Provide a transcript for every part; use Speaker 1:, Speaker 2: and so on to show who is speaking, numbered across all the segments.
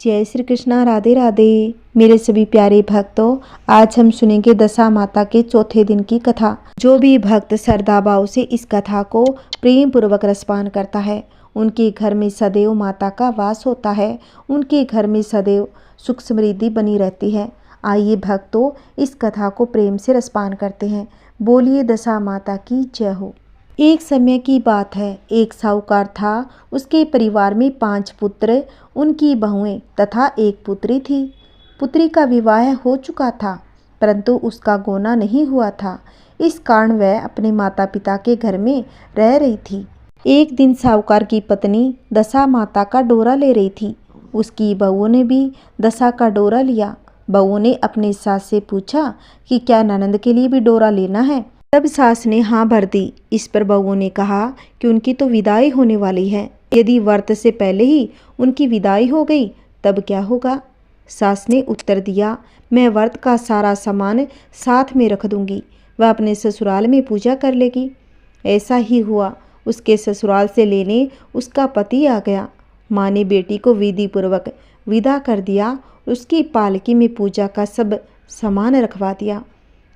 Speaker 1: जय श्री कृष्णा। राधे राधे मेरे सभी प्यारे भक्तों, आज हम सुनेंगे दशा माता के चौथे दिन की कथा। जो भी भक्त श्रद्धा भाव से इस कथा को प्रेम पूर्वक रसपान करता है, उनके घर में सदैव माता का वास होता है, उनके घर में सदैव सुख समृद्धि बनी रहती है। आइए भक्तों, इस कथा को प्रेम से रसपान करते हैं। बोलिए दशा माता की जय हो। एक समय की बात है, एक साहूकार था। उसके परिवार में 5 पुत्र, उनकी बहुएं तथा एक पुत्री थी। पुत्री का विवाह हो चुका था, परंतु उसका गोना नहीं हुआ था। इस कारण वह अपने माता पिता के घर में रह रही थी। एक दिन साहूकार की पत्नी दशा माता का डोरा ले रही थी। उसकी बहुओं ने भी दशा का डोरा लिया। बहुओं ने अपने सास से पूछा कि क्या ननंद के लिए भी डोरा लेना है। तब सास ने हाँ भर दी। इस पर बहुओं ने कहा कि उनकी तो विदाई होने वाली है, यदि व्रत से पहले ही उनकी विदाई हो गई तब क्या होगा। सास ने उत्तर दिया, मैं व्रत का सारा सामान साथ में रख दूंगी, वह अपने ससुराल में पूजा कर लेगी। ऐसा ही हुआ। उसके ससुराल से लेने उसका पति आ गया। माँ ने बेटी को विधि पूर्वक विदा कर दिया। उसकी पालकी में पूजा का सब सामान रखवा दिया।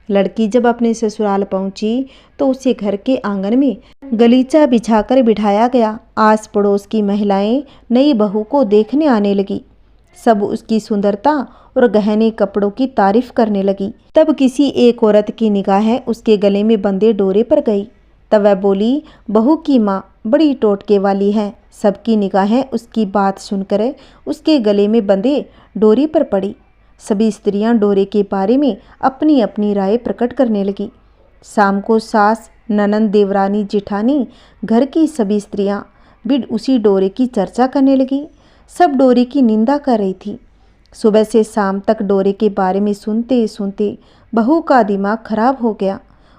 Speaker 1: लड़की जब अपने ससुराल पहुंची तो उसे घर के आंगन में गलीचा बिछाकर बिठाया गया। आस पड़ोस की महिलाएं नई बहू को देखने आने लगी। सब उसकी सुंदरता और गहने कपड़ों की तारीफ करने लगी। तब किसी एक औरत की निगाह उसके गले में बंधे डोरे पर गई। तब वह बोली, बहू की माँ बड़ी टोटके वाली है। सबकी निगाहें उसकी बात सुनकर उसके गले में बंधे डोरी पर पड़ी। सभी स्त्रियां डोरे के बारे में अपनी अपनी राय प्रकट करने लगी। शाम को सास, ननंद, देवरानी, जेठानी, घर की सभी स्त्रियां भी उसी डोरे की चर्चा करने लगी। सब डोरे की निंदा कर रही थी। सुबह से शाम तक डोरे के बारे में सुनते सुनते बहू का दिमाग खराब हो गया।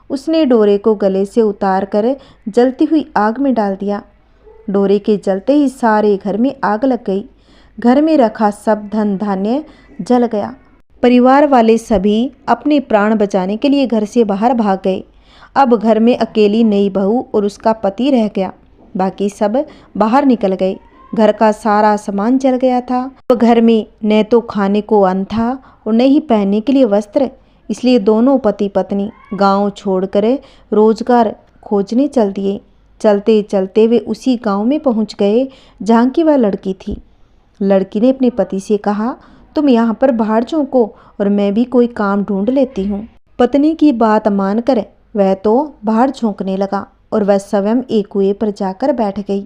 Speaker 1: उसने डोरे को गले से उतार कर जलती हुई आग में डाल दिया। डोरे के जलते ही सारे घर में आग लग गई। घर में रखा सब धन धान्य जल गया। परिवार वाले सभी अपने प्राण बचाने के लिए घर से बाहर भाग गए। अब घर में अकेली नई बहू और उसका पति रह गया। बाकी सब बाहर निकल गए। घर का सारा सामान जल गया था। अब घर में न तो खाने को अन्न था और न ही पहनने के लिए वस्त्र। इसलिए दोनों पति पत्नी गांव छोड़कर रोजगार खोजने चल दिए। चलते चलते वे उसी गांव में पहुंच गए जहाँ की वह लड़की थी। लड़की ने अपने पति से कहा, तुम यहाँ पर बाहर झोंको और मैं भी कोई काम ढूंढ लेती हूँ। पत्नी की बात मानकर वह तो बाहर झोंकने लगा और वह स्वयं एक कुएं पर जाकर बैठ गई।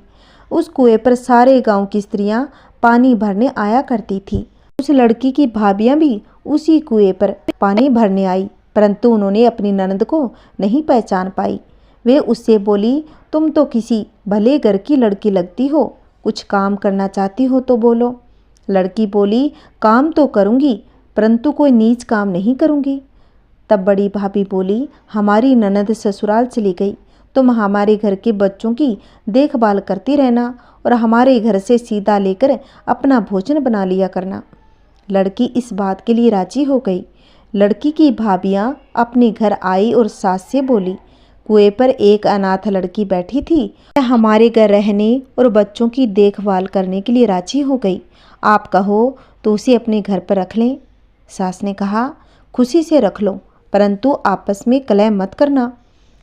Speaker 1: उस कुएं पर सारे गांव की स्त्रियां पानी भरने आया करती थी। उस लड़की की भाभियां भी उसी कुएं पर पानी भरने आई, परंतु उन्होंने अपनी ननद को नहीं पहचान पाई। वे उससे बोली, तुम तो किसी भले घर की लड़की लगती हो, कुछ काम करना चाहती हो तो बोलो। लड़की बोली, काम तो करूँगी, परंतु कोई नीच काम नहीं करूँगी। तब बड़ी भाभी बोली, हमारी ननद ससुराल चली गई, तुम हमारे घर के बच्चों की देखभाल करती रहना और हमारे घर से सीधा लेकर अपना भोजन बना लिया करना। लड़की इस बात के लिए राजी हो गई। लड़की की भाभियाँ अपने घर आई और सास से बोली, कुएं पर एक अनाथ लड़की बैठी थी, वह हमारे घर रहने और बच्चों की देखभाल करने के लिए राजी हो गई। आप कहो तो उसे अपने घर पर रख लें। सास ने कहा, खुशी से रख लो, परंतु आपस में कलह मत करना।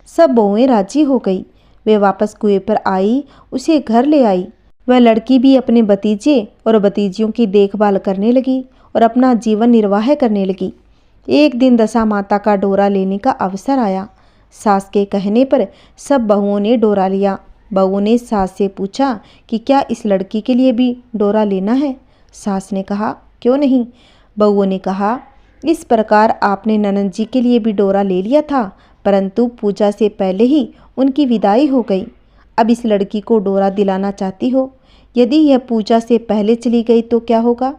Speaker 1: सब बहुएं राजी हो गई। वे वापस कुएं पर आई, उसे घर ले आई। वह लड़की भी अपने भतीजे और भतीजियों की देखभाल करने लगी और अपना जीवन निर्वाह करने लगी। एक दिन दशा माता का डोरा लेने का अवसर आया। सास के कहने पर सब बहुओं ने डोरा लिया। बहुओं ने सास से पूछा कि क्या इस लड़की के लिए भी डोरा लेना है। सास ने कहा, क्यों नहीं। बहुओं ने कहा, इस प्रकार आपने ननद जी के लिए भी डोरा ले लिया था, परंतु पूजा से पहले ही उनकी विदाई हो गई। अब इस लड़की को डोरा दिलाना चाहती हो, यदि यह पूजा से पहले चली गई तो क्या होगा।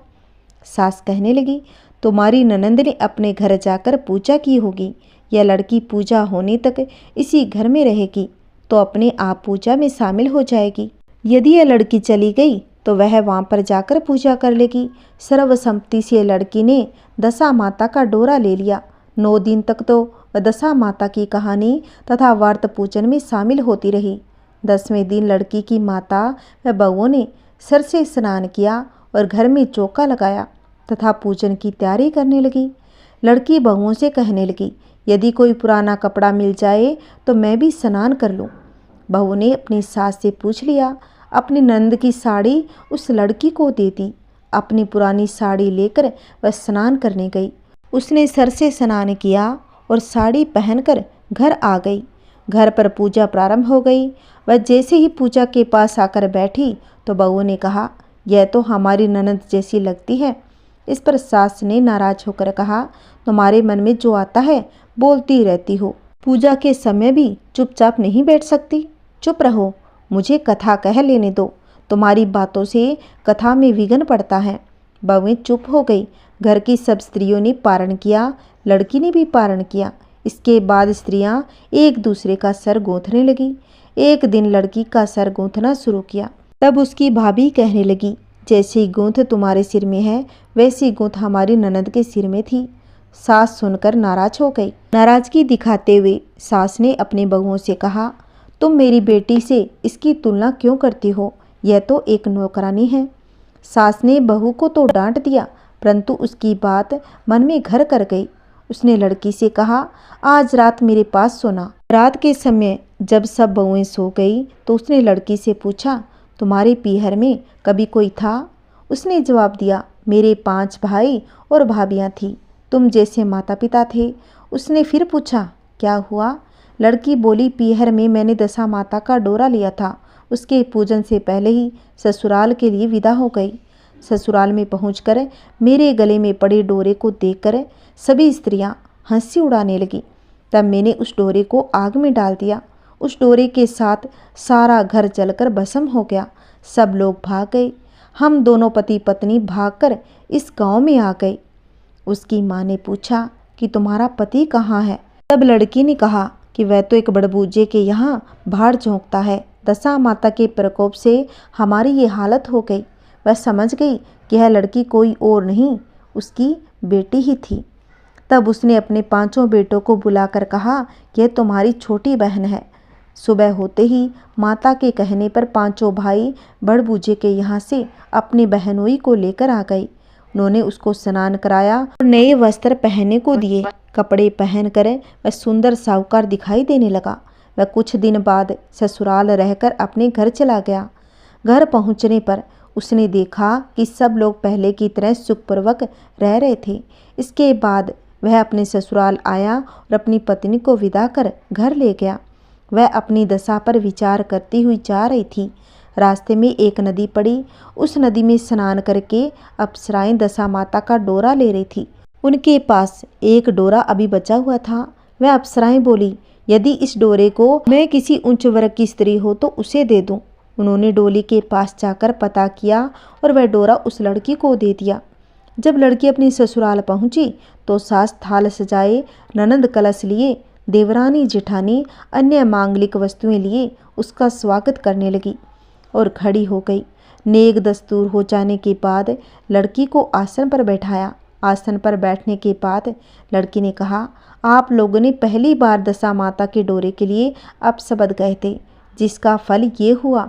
Speaker 1: सास कहने लगी, तुम्हारी ननंद ने अपने घर जाकर पूजा की होगी। यह लड़की पूजा होने तक इसी घर में रहेगी तो अपने आप पूजा में शामिल हो जाएगी। यदि यह लड़की चली गई तो वह वहाँ पर जाकर पूजा कर लेगी। सर्वसम्मति से लड़की ने दशा माता का डोरा ले लिया। 9 दिन तक तो वह दशा माता की कहानी तथा व्रत पूजन में शामिल होती रही। 10वें दिन लड़की की माता व बहुओं ने सर से स्नान किया और घर में चौका लगाया तथा पूजन की तैयारी करने लगी। लड़की बहुओं से कहने लगी, यदि कोई पुराना कपड़ा मिल जाए तो मैं भी स्नान कर लूँ। बहू ने अपनी सास से पूछ लिया। अपनी नंद की साड़ी उस लड़की को दे दी। अपनी पुरानी साड़ी लेकर वह स्नान करने गई। उसने सर से स्नान किया और साड़ी पहनकर घर आ गई। घर पर पूजा प्रारंभ हो गई। वह जैसे ही पूजा के पास आकर बैठी तो बहू ने कहा, यह तो हमारी ननद जैसी लगती है। इस पर सास ने नाराज होकर कहा, तुम्हारे मन में जो आता है बोलती रहती हो, पूजा के समय भी चुपचाप नहीं बैठ सकती। चुप रहो, मुझे कथा कह लेने दो, तुम्हारी बातों से कथा में विघ्न पड़ता है। बहुएं चुप हो गई। घर की सब स्त्रियों ने पारण किया, लड़की ने भी पारण किया। इसके बाद स्त्रियां एक दूसरे का सर गूंथने लगी। एक दिन लड़की का सर गूंथना शुरू किया। तब उसकी भाभी कहने लगी, जैसी गूंथ तुम्हारे सिर में है वैसी गूंथ हमारी ननद के सिर में थी। सास सुनकर नाराज हो गई। नाराजगी दिखाते हुए सास ने अपने बहुओं से कहा, तुम मेरी बेटी से इसकी तुलना क्यों करती हो? यह तो एक नौकरानी है। सास ने बहू को तो डांट दिया, परंतु उसकी बात मन में घर कर गई। उसने लड़की से कहा, आज रात मेरे पास सोना। रात के समय जब सब बहुएं सो गई तो उसने लड़की से पूछा, तुम्हारे पीहर में कभी कोई था? उसने जवाब दिया, मेरे 5 भाई और भाभियां थी, तुम जैसे माता पिता थे। उसने फिर पूछा, क्या हुआ? लड़की बोली, पीहर में मैंने दशा माता का डोरा लिया था। उसके पूजन से पहले ही ससुराल के लिए विदा हो गई। ससुराल में पहुंचकर मेरे गले में पड़े डोरे को देखकर सभी स्त्रियां हंसी उड़ाने लगी। तब मैंने उस डोरे को आग में डाल दिया। उस डोरे के साथ सारा घर जलकर भस्म हो गया। सब लोग भाग गए। हम दोनों पति पत्नी भागकर इस गांव में आ गए। उसकी माँ ने पूछा कि तुम्हारा पति कहाँ है? तब लड़की ने कहा कि वह तो एक बड़बूजे के यहाँ भाड़ झोंकता है। दशा माता के प्रकोप से हमारी ये हालत हो गई। वह समझ गई कि यह लड़की कोई और नहीं, उसकी बेटी ही थी। तब उसने अपने 5 बेटों को बुलाकर कहा, यह तुम्हारी छोटी बहन है। सुबह होते ही माता के कहने पर 5 भाई बड़बूजे के यहाँ से अपनी बहनोई को लेकर आ गए। उन्होंने उसको स्नान कराया और नए वस्त्र पहनने को दिए। कपड़े पहनकर वह सुंदर साहूकार दिखाई देने लगा। वह कुछ दिन बाद ससुराल रहकर अपने घर चला गया। घर पहुंचने पर उसने देखा कि सब लोग पहले की तरह सुखपूर्वक रह रहे थे। इसके बाद वह अपने ससुराल आया और अपनी पत्नी को विदा कर घर ले गया। वह अपनी दशा पर विचार करती हुई जा रही थी। रास्ते में एक नदी पड़ी। उस नदी में स्नान करके अप्सराएं दशा माता का डोरा ले रही थी। उनके पास एक डोरा अभी बचा हुआ था। वह अप्सराएं बोली, यदि इस डोरे को मैं किसी उच्च वर्ग की स्त्री हो तो उसे दे दूं। उन्होंने डोली के पास जाकर पता किया और वह डोरा उस लड़की को दे दिया। जब लड़की अपनी ससुराल पहुंची तो सास थाल सजाए, ननद कलश लिए, देवरानी जेठानी अन्य मांगलिक वस्तुएं लिए उसका स्वागत करने लगी और खड़ी हो गई। नेक दस्तूर हो जाने के बाद लड़की को आसन पर बैठाया। आसन पर बैठने के बाद लड़की ने कहा, आप लोगों ने पहली बार दशा माता के डोरे के लिए अपशब्द गए थे, जिसका फल ये हुआ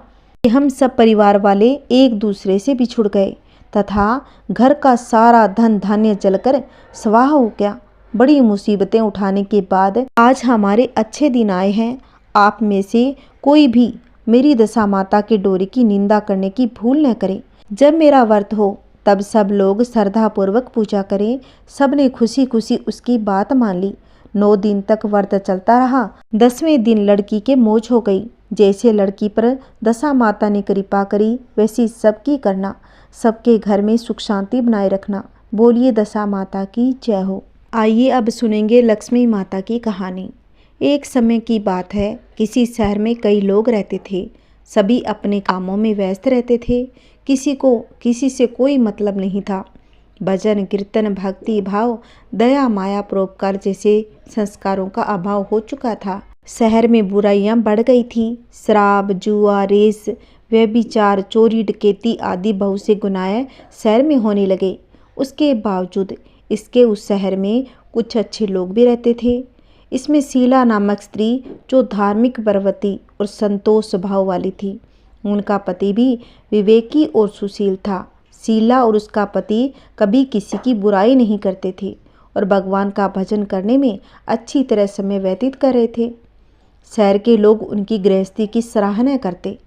Speaker 1: कि हम सब परिवार वाले एक दूसरे से बिछुड़ गए तथा घर का सारा धन धान्य जलकर स्वाहा हो गया। बड़ी मुसीबतें उठाने के बाद आज हमारे अच्छे दिन आए हैं। आप में से कोई भी मेरी दशा माता के डोरे की निंदा करने की भूल न करे। जब मेरा व्रत हो तब सब लोग श्रद्धापूर्वक पूजा करें। सब ने खुशी खुशी उसकी बात मान ली। 9 दिन तक व्रत चलता रहा। 10वें दिन लड़की के मौज हो गई। जैसे लड़की पर दशा माता ने कृपा करी वैसी सबकी करना। सबके घर में सुख शांति बनाए रखना। बोलिए दशा माता की जय हो। आइए अब सुनेंगे लक्ष्मी माता की कहानी। एक समय की बात है, किसी शहर में कई लोग रहते थे। सभी अपने कामों में व्यस्त रहते थे। किसी को किसी से कोई मतलब नहीं था। भजन कीर्तन भक्ति भाव दया माया परोपकार जैसे संस्कारों का अभाव हो चुका था। शहर में बुराइयां बढ़ गई थी। शराब जुआ रेस व्यभिचार चोरी डकैती आदि बहुत से गुनाह शहर में होने लगे। उसके बावजूद इसके उस शहर में कुछ अच्छे लोग भी रहते थे। इसमें शीला नामक स्त्री जो धार्मिक पर्वती और संतोष स्वभाव वाली थी। उनका पति भी विवेकी और सुशील था। शीला और उसका पति कभी किसी की बुराई नहीं करते थे और भगवान का भजन करने में अच्छी तरह समय व्यतीत कर रहे थे। शहर के लोग उनकी गृहस्थी की सराहना करते।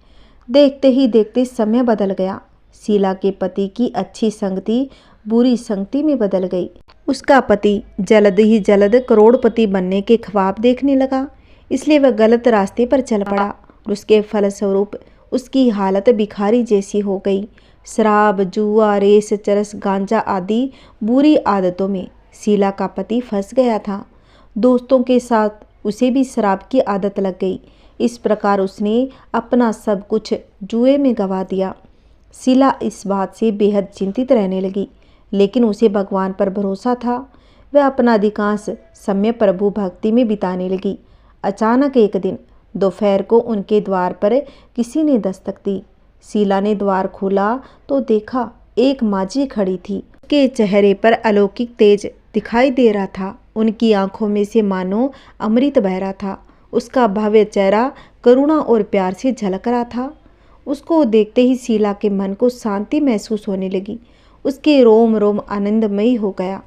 Speaker 1: देखते ही देखते समय बदल गया। शीला के पति की अच्छी संगति बुरी संगति में बदल गई। उसका पति जल्द ही जल्द करोड़पति बनने के ख्वाब देखने लगा, इसलिए वह गलत रास्ते पर चल पड़ा और उसके फलस्वरूप उसकी हालत भिखारी जैसी हो गई। शराब, जुआ, रेस, चरस, गांजा आदि बुरी आदतों में शीला का पति फंस गया था। दोस्तों के साथ उसे भी शराब की आदत लग गई। इस प्रकार उसने अपना सब कुछ जुए में गंवा दिया। शीला इस बात से बेहद चिंतित रहने लगी, लेकिन उसे भगवान पर भरोसा था। वह अपना अधिकांश समय प्रभु भक्ति में बिताने लगी। अचानक एक दिन दोपहर को उनके द्वार पर किसी ने दस्तक दी। शीला ने द्वार खोला तो देखा एक माजी खड़ी थी। उसके चेहरे पर अलौकिक तेज दिखाई दे रहा था। उनकी आंखों में से मानो अमृत बह रहा था। उसका भव्य चेहरा करुणा और प्यार से झलक रहा था। उसको देखते ही शीला के मन को शांति महसूस होने लगी। उसके रोम रोम आनंदमयी हो गया।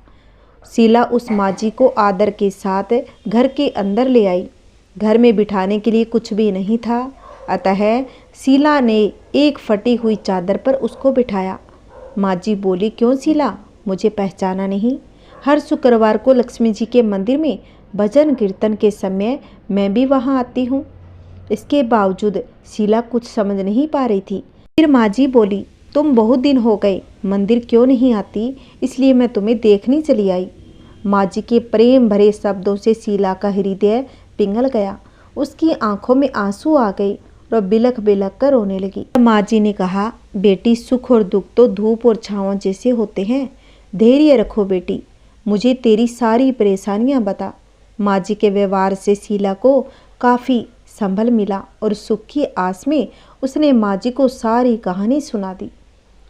Speaker 1: शीला उस माजी को आदर के साथ घर के अंदर ले आई। घर में बिठाने के लिए कुछ भी नहीं था, अतः शीला ने एक फटी हुई चादर पर उसको बिठाया। माजी बोली, क्यों शीला, मुझे पहचाना नहीं? हर शुक्रवार को लक्ष्मी जी के मंदिर में भजन कीर्तन के समय मैं भी वहाँ आती हूँ। इसके बावजूद शीला कुछ समझ नहीं पा रही थी। फिर माजी बोली, तुम बहुत दिन हो गए मंदिर क्यों नहीं आती, इसलिए मैं तुम्हें देखने चली आई। माजी के प्रेम भरे शब्दों से शीला का हृदय पिघल गया। उसकी आंखों में आंसू आ गए और बिलख बिलख कर रोने लगी। माजी ने कहा, बेटी, सुख और दुख तो धूप और छांव जैसे होते हैं। धैर्य रखो बेटी, मुझे तेरी सारी परेशानियां बता। माजी के व्यवहार से शीला को काफ़ी संभल मिला और सुख की आस में उसने माजी को सारी कहानी सुना दी।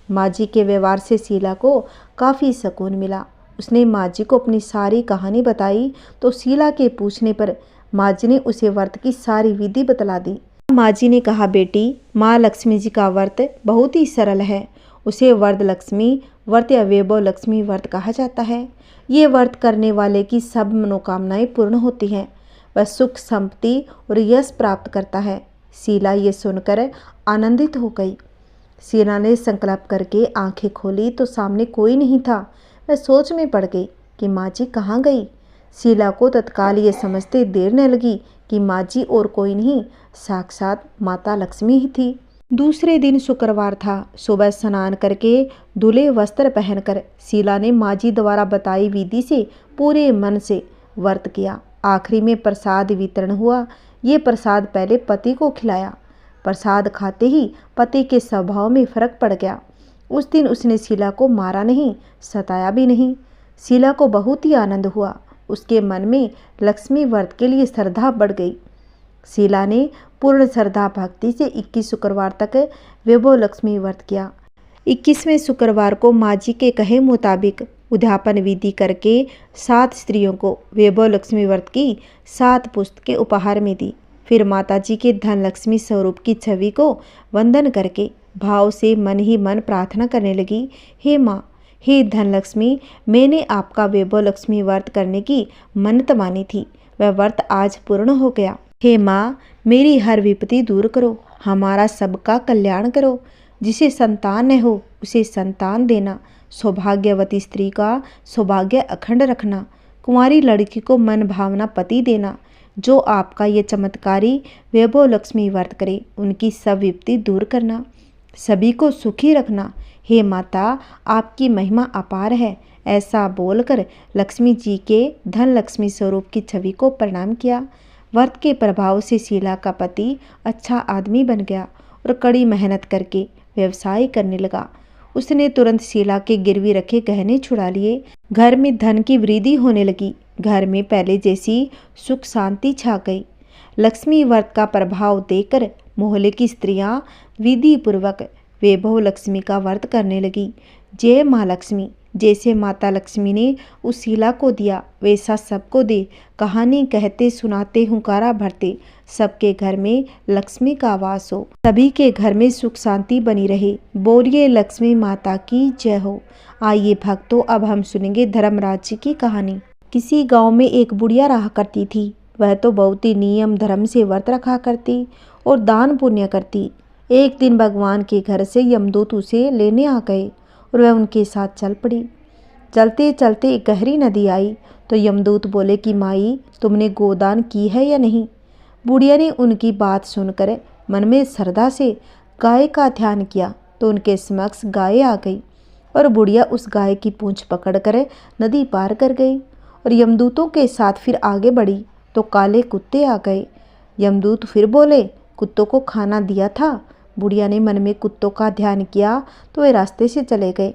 Speaker 1: माजी के व्यवहार से शीला को काफ़ी सुकून मिला। उसने माजी को अपनी सारी कहानी बताई तो शीला के पूछने पर माजी ने उसे व्रत की सारी विधि बतला दी। माजी ने कहा, बेटी, माँ लक्ष्मी जी का व्रत बहुत ही सरल है। उसे वरद लक्ष्मी व्रत या वैभव लक्ष्मी व्रत कहा जाता है। ये व्रत करने वाले की सब मनोकामनाएं पूर्ण होती हैं। वह सुख, संपत्ति और यश प्राप्त करता है। शीला ये सुनकर आनंदित हो गई। शीला ने संकल्प करके आंखें खोली तो सामने कोई नहीं था। वह सोच में पड़ गई कि माजी कहाँ गई। शीला को तत्काल ये समझते देर न लगी कि माजी और कोई नहीं, साक्षात माता लक्ष्मी ही थी। दूसरे दिन शुक्रवार था। सुबह स्नान करके धुले वस्त्र पहनकर शीला ने माजी द्वारा बताई विधि से पूरे मन से व्रत किया। आखिरी में प्रसाद वितरण हुआ। ये प्रसाद पहले पति को खिलाया। प्रसाद खाते ही पति के स्वभाव में फर्क पड़ गया। उस दिन उसने शीला को मारा नहीं, सताया भी नहीं। शीला को बहुत ही आनंद हुआ। उसके मन में लक्ष्मी व्रत के लिए श्रद्धा बढ़ गई। शीला ने पूर्ण श्रद्धा भक्ति से 21 शुक्रवार तक वैभव लक्ष्मी व्रत किया। 21वें शुक्रवार को माजी के कहे मुताबिक उद्यापन विधि करके 7 स्त्रियों को वैभव लक्ष्मी व्रत की 7 पुस्तकें उपहार में दी। फिर माताजी के धन लक्ष्मी स्वरूप की छवि को वंदन करके भाव से मन ही मन प्रार्थना करने लगी, हे माँ, हे धन लक्ष्मी, मैंने आपका वैभव लक्ष्मी व्रत करने की मन्नत मानी थी, वह व्रत आज पूर्ण हो गया। हे माँ, मेरी हर विपत्ति दूर करो, हमारा सबका कल्याण करो। जिसे संतान न हो उसे संतान देना, सौभाग्यवती स्त्री का सौभाग्य अखंड रखना, कुंवारी लड़की को मन भावना पति देना। जो आपका ये चमत्कारी वैभव लक्ष्मी व्रत करे उनकी सब विपत्ति दूर करना, सभी को सुखी रखना। हे माता, आपकी महिमा अपार है। ऐसा बोलकर लक्ष्मी जी के धन लक्ष्मी स्वरूप की छवि को प्रणाम किया। व्रत के प्रभाव से शीला का पति अच्छा आदमी बन गया और कड़ी मेहनत करके व्यवसाय करने लगा। उसने तुरंत शीला के गिरवी रखे गहने छुड़ा लिए। घर में धन की वृद्धि होने लगी। घर में पहले जैसी सुख शांति छा गई। लक्ष्मी व्रत का प्रभाव देखकर मोहल्ले की स्त्रियां विधि पूर्वक वैभव लक्ष्मी का व्रत करने लगी। जय माँ लक्ष्मी, जैसे माता लक्ष्मी ने उस शीला को दिया वैसा सबको दे। कहानी कहते सुनाते हुंकारा भरते, सबके घर में लक्ष्मी का वास हो, सभी के घर में सुख शांति बनी रहे। बोलिए लक्ष्मी माता की जय हो। आइए भक्तों, अब हम सुनेंगे धर्मराज जी की कहानी। किसी गांव में एक बुढ़िया रहा करती थी। वह तो बहुत ही नियम धर्म से व्रत रखा करती और दान पुण्य करती। एक दिन भगवान के घर से यमदूत उसे लेने आ गए और वह उनके साथ चल पड़ी। चलते चलते एक गहरी नदी आई तो यमदूत बोले कि माई, तुमने गोदान की है या नहीं। बुढ़िया ने उनकी बात सुनकर मन में श्रद्धा से गाय का ध्यान किया तो उनके समक्ष गाय आ गई और बुढ़िया उस गाय की पूंछ पकड़कर नदी पार कर गई और यमदूतों के साथ फिर आगे बढ़ी तो काले कुत्ते आ गए। यमदूत फिर बोले, कुत्तों को खाना दिया था। बुढ़िया ने मन में कुत्तों का ध्यान किया तो वे रास्ते से चले गए।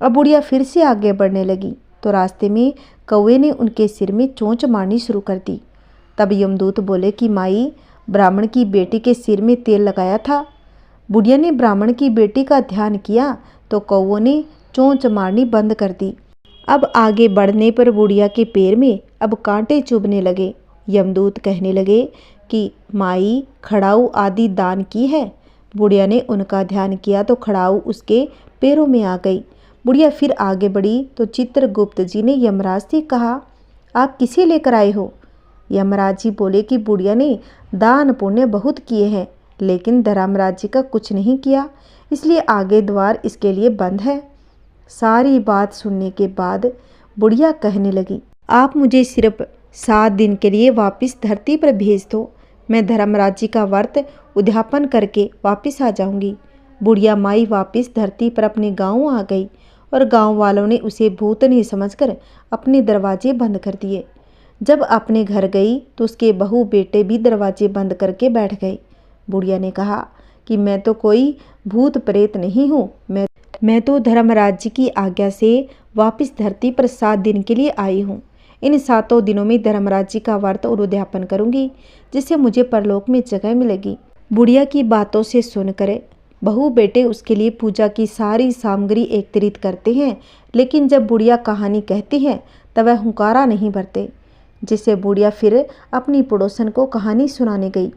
Speaker 1: अब बुढ़िया फिर से आगे बढ़ने लगी तो रास्ते में कौवे ने उनके सिर में चोंच मारनी शुरू कर दी। तब यमदूत बोले कि माई, ब्राह्मण की बेटी के सिर में तेल लगाया था। बुढ़िया ने ब्राह्मण की बेटी का ध्यान किया तो कौवों ने चोंच मारनी बंद कर दी। अब आगे बढ़ने पर बुढ़िया के पैर में अब कांटे चुभने लगे। यमदूत कहने लगे कि माई, खड़ाऊ आदि दान की है। बुढ़िया ने उनका ध्यान किया तो खड़ाऊ उसके पैरों में आ गई। बुढ़िया फिर आगे बढ़ी तो चित्रगुप्त जी ने यमराज से कहा, आप किसे लेकर आए हो। यमराज जी बोले कि बुढ़िया ने दान पुण्य बहुत किए हैं लेकिन धर्मराज जी का कुछ नहीं किया, इसलिए आगे द्वार इसके लिए बंद है। सारी बात सुनने के बाद बुढ़िया कहने लगी, आप मुझे सिर्फ 7 दिन के लिए वापस धरती पर भेज दो। मैं धर्मराज जी का व्रत उद्यापन करके वापस आ जाऊंगी। बुढ़िया माई वापस धरती पर अपने गांव आ गई और गांव वालों ने उसे भूत नहीं समझकर अपने दरवाजे बंद कर दिए। जब अपने घर गई तो उसके बहू बेटे भी दरवाजे बंद करके बैठ गए। बुढ़िया ने कहा कि मैं तो कोई भूत प्रेत नहीं हूँ, मैं तो धर्मराज जी की आज्ञा से वापस धरती पर 7 दिन के लिए आई हूँ। इन 7 दिनों में धर्मराज जी का व्रत और उद्यापन करूंगी जिससे मुझे परलोक में जगह मिलेगी। बुढ़िया की बातों से सुनकर बहू बेटे उसके लिए पूजा की सारी सामग्री एकत्रित करते हैं, लेकिन जब बुढ़िया कहानी कहती है तब वह हुंकारा नहीं भरते। जिससे बुढ़िया फिर अपनी पड़ोसन को कहानी सुनाने गई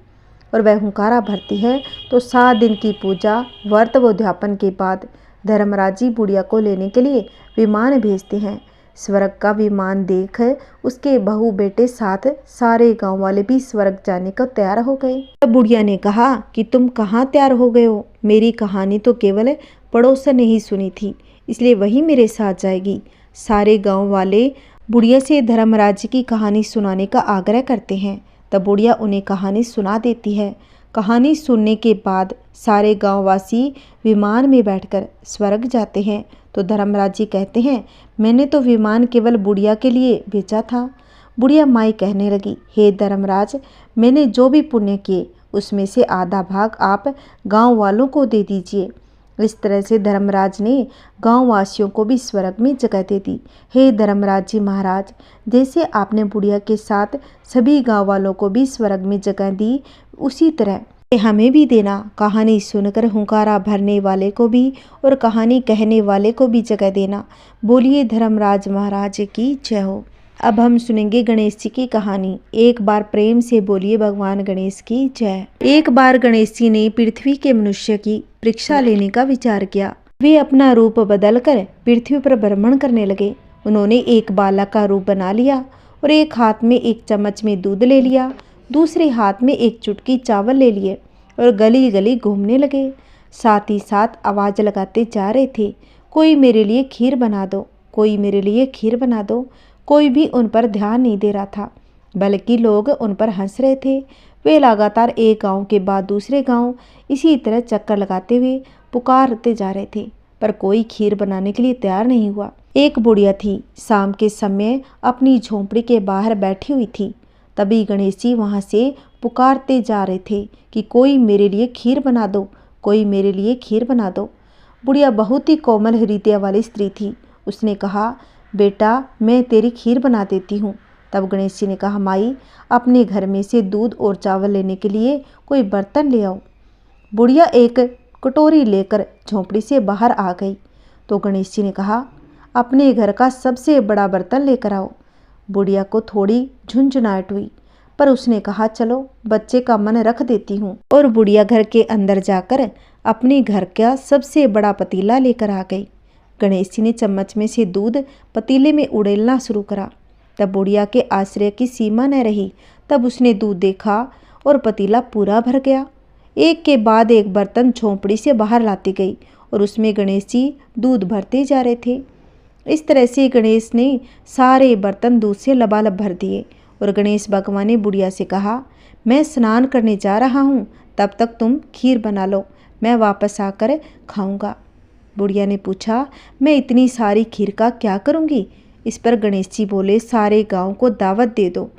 Speaker 1: और वह हुंकारा भरती है तो 7 दिन की पूजा व्रत व उद्यापन के बाद धर्मराज जी बुढ़िया को लेने के लिए विमान भेजते हैं। स्वर्ग का विमान देख उसके बहू बेटे साथ सारे गांव वाले भी स्वर्ग जाने को तैयार हो गए। तब बुढ़िया ने कहा कि तुम कहाँ तैयार हो गए हो, मेरी कहानी तो केवल पड़ोसन ने ही सुनी थी, इसलिए वही मेरे साथ जाएगी। सारे गांव वाले बुढ़िया से धर्मराज की कहानी सुनाने का आग्रह करते हैं। तब बुढ़िया उन्हें कहानी सुना देती है। कहानी सुनने के बाद सारे गांववासी विमान में बैठकर स्वर्ग जाते हैं तो धर्मराज जी कहते हैं, मैंने तो विमान केवल बुढ़िया के लिए भेजा था। बुढ़िया माई कहने लगी, हे धर्मराज, मैंने जो भी पुण्य किए उसमें से आधा भाग आप गांव वालों को दे दीजिए। इस तरह से धर्मराज ने गांव वासियों को भी स्वर्ग में जगह दे दी। हे धर्मराज जी महाराज, जैसे आपने बुढ़िया के साथ सभी गांव वालों को भी स्वर्ग में जगह दी, उसी तरह हमें भी देना। कहानी सुनकर हुंकारा भरने वाले को भी और कहानी कहने वाले को भी जगह देना। बोलिए धर्मराज महाराज की जय हो। अब हम सुनेंगे गणेश जी की कहानी। एक बार प्रेम से बोलिए भगवान गणेश की जय। एक बार गणेश जी ने पृथ्वी के मनुष्य की परीक्षा लेने का विचार किया। वे अपना रूप बदलकर पृथ्वी पर भ्रमण करने लगे। उन्होंने एक बालक का रूप बना लिया और एक हाथ में एक चम्मच में दूध ले लिया, दूसरे हाथ में एक चुटकी चावल ले लिए और गली गली घूमने लगे। साथ ही साथ आवाज लगाते जा रहे थे, कोई मेरे लिए खीर बना दो, कोई मेरे लिए खीर बना दो। कोई भी उन पर ध्यान नहीं दे रहा था, बल्कि लोग उन पर हंस रहे थे। वे लगातार एक गांव के बाद दूसरे गांव इसी तरह चक्कर लगाते हुए पुकारते जा रहे थे, पर कोई खीर बनाने के लिए तैयार नहीं हुआ। एक बुढ़िया थी, शाम के समय अपनी झोंपड़ी के बाहर बैठी हुई थी। तभी गणेश जी वहां से पुकारते जा रहे थे कि कोई मेरे लिए खीर बना दो, कोई मेरे लिए खीर बना दो। बुढ़िया बहुत ही कोमल हृदय वाली स्त्री थी। उसने कहा, बेटा मैं तेरी खीर बना देती हूँ। तब गणेश जी ने कहा, माई अपने घर में से दूध और चावल लेने के लिए कोई बर्तन ले आओ। बुढ़िया एक कटोरी लेकर झोंपड़ी से बाहर आ गई तो गणेश जी ने कहा, अपने घर का सबसे बड़ा बर्तन लेकर आओ। बुढ़िया को थोड़ी झुंझुनाहट हुई, पर उसने कहा चलो बच्चे का मन रख देती हूँ। और बुढ़िया घर के अंदर जाकर अपने घर का सबसे बड़ा पतीला लेकर आ गई। गणेश जी ने चम्मच में से दूध पतीले में उड़ेलना शुरू करा। तब बुढ़िया के आश्चर्य की सीमा न रही। तब उसने दूध देखा और पतीला पूरा भर गया। एक के बाद एक बर्तन झोंपड़ी से बाहर लाती गई और उसमें गणेश जी दूध भरते जा रहे थे। इस तरह से गणेश ने सारे बर्तन दूध से लबालब भर दिए। और गणेश भगवान ने बुढ़िया से कहा, मैं स्नान करने जा रहा हूँ, तब तक तुम खीर बना लो, मैं वापस आकर खाऊंगा। बुढ़िया ने पूछा, मैं इतनी सारी खीर का क्या करूँगी? इस पर गणेश जी बोले, सारे गांव को दावत दे दो।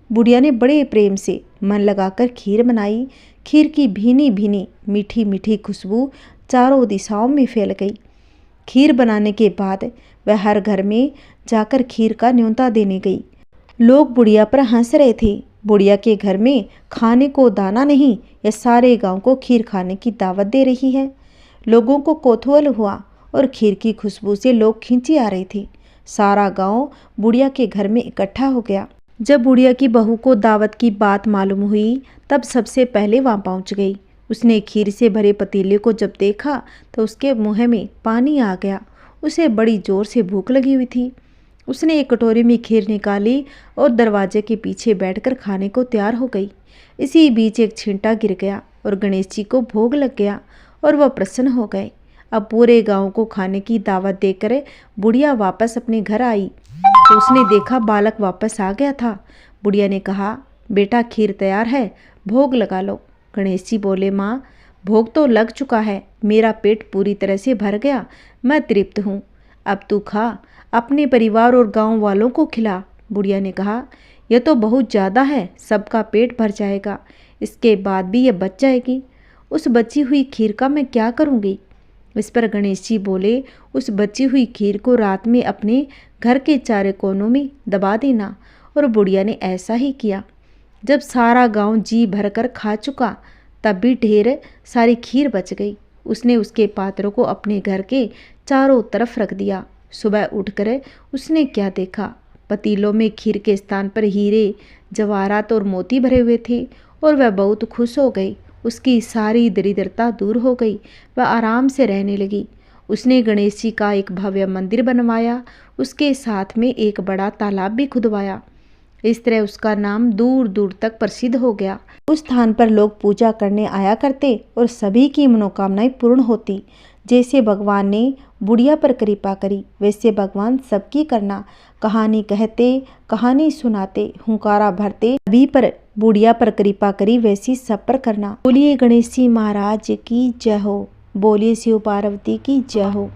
Speaker 1: बुढ़िया ने बड़े प्रेम से मन लगाकर खीर बनाई। खीर की भीनी भीनी मीठी मीठी खुशबू चारों दिशाओं में फैल गई। खीर बनाने के बाद वह हर घर में जाकर खीर का न्योता देने गई। लोग बुढ़िया पर हंस रहे थे। बुढ़िया के घर में खाने को दाना नहीं, यह सारे गांव को खीर खाने की दावत दे रही है। लोगों को कौतूहल हुआ और खीर की खुशबू से लोग खींचे आ रहे थे। सारा गांव बुढ़िया के घर में इकट्ठा हो गया। जब बुढ़िया की बहू को दावत की बात मालूम हुई, तब सबसे पहले वहां पहुंच गई। उसने खीर से भरे पतीले को जब देखा तो उसके मुंह में पानी आ गया। उसे बड़ी जोर से भूख लगी हुई थी। उसने एक कटोरी में खीर निकाली और दरवाजे के पीछे बैठकर खाने को तैयार हो गई। इसी बीच एक छींटा गिर गया और गणेश जी को भोग लग गया और वह प्रसन्न हो गए। अब पूरे गांव को खाने की दावत देकर बुढ़िया वापस अपने घर आई तो उसने देखा बालक वापस आ गया था। बुढ़िया ने कहा, बेटा खीर तैयार है, भोग लगा लो। गणेश जी बोले, माँ भोग तो लग चुका है, मेरा पेट पूरी तरह से भर गया, मैं तृप्त हूँ। अब तू खा, अपने परिवार और गांव वालों को खिला। बुढ़िया ने कहा, यह तो बहुत ज़्यादा है, सबका पेट भर जाएगा, इसके बाद भी यह बच जाएगी। उस बची हुई खीर का मैं क्या करूँगी? इस पर गणेश जी बोले, उस बची हुई खीर को रात में अपने घर के चारों कोनों में दबा देना। और बुढ़िया ने ऐसा ही किया। जब सारा गांव जी भरकर खा चुका, तब भी ढेर सारी खीर बच गई। उसने उसके पात्रों को अपने घर के चारों तरफ रख दिया। सुबह उठकर उसने क्या देखा? पतीलों में खीर के स्थान पर हीरे, जवाहरात और मोती भरे हुए थे और वह बहुत खुश हो गई। उसकी सारी दरिद्रता दूर हो गई, वह आराम से रहने लगी। उसने गणेश जी का एक भव्य मंदिर बनवाया, उसके साथ में एक बड़ा तालाब भी खुदवाया। इस तरह उसका नाम दूर दूर तक प्रसिद्ध हो गया। उस स्थान पर लोग पूजा करने आया करते और सभी की मनोकामनाएं पूर्ण होती। जैसे भगवान ने बुढ़िया पर कृपा करी, वैसे भगवान सबकी करना। कहानी कहते, कहानी सुनाते, हुंकारा भरते, सभी पर बुढ़िया पर कृपा करी, वैसी सब पर करना। बोलिए गणेश जी महाराज की जय हो। बोलिए शिव पार्वती की जय हो।